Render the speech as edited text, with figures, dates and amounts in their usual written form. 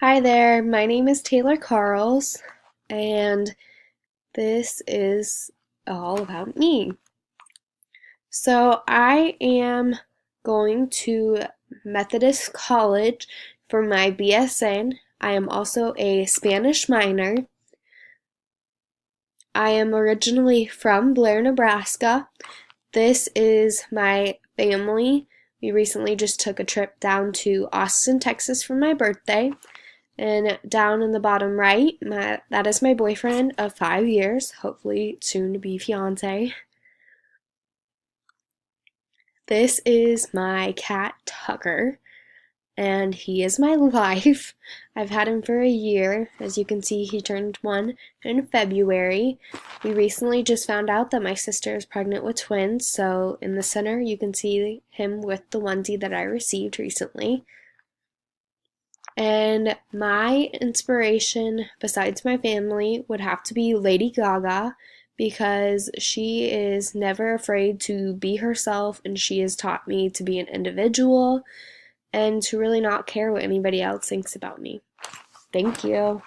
Hi there, my name is Taylor Carls, and this is all about me. So, I am going to Methodist College for my BSN. I am also a Spanish minor. I am originally from Blair, Nebraska. This is my family. We recently just took a trip down to Austin, Texas for my birthday. And down in the bottom right, that is my boyfriend of 5 years, hopefully soon to be fiance. This is my cat Tucker, and he is my life. I've had him for a year. As you can see, he turned 1 in February. We recently just found out that my sister is pregnant with twins, so in the center you can see him with the onesie that I received recently. And my inspiration, besides my family, would have to be Lady Gaga because she is never afraid to be herself and she has taught me to be an individual and to really not care what anybody else thinks about me. Thank you.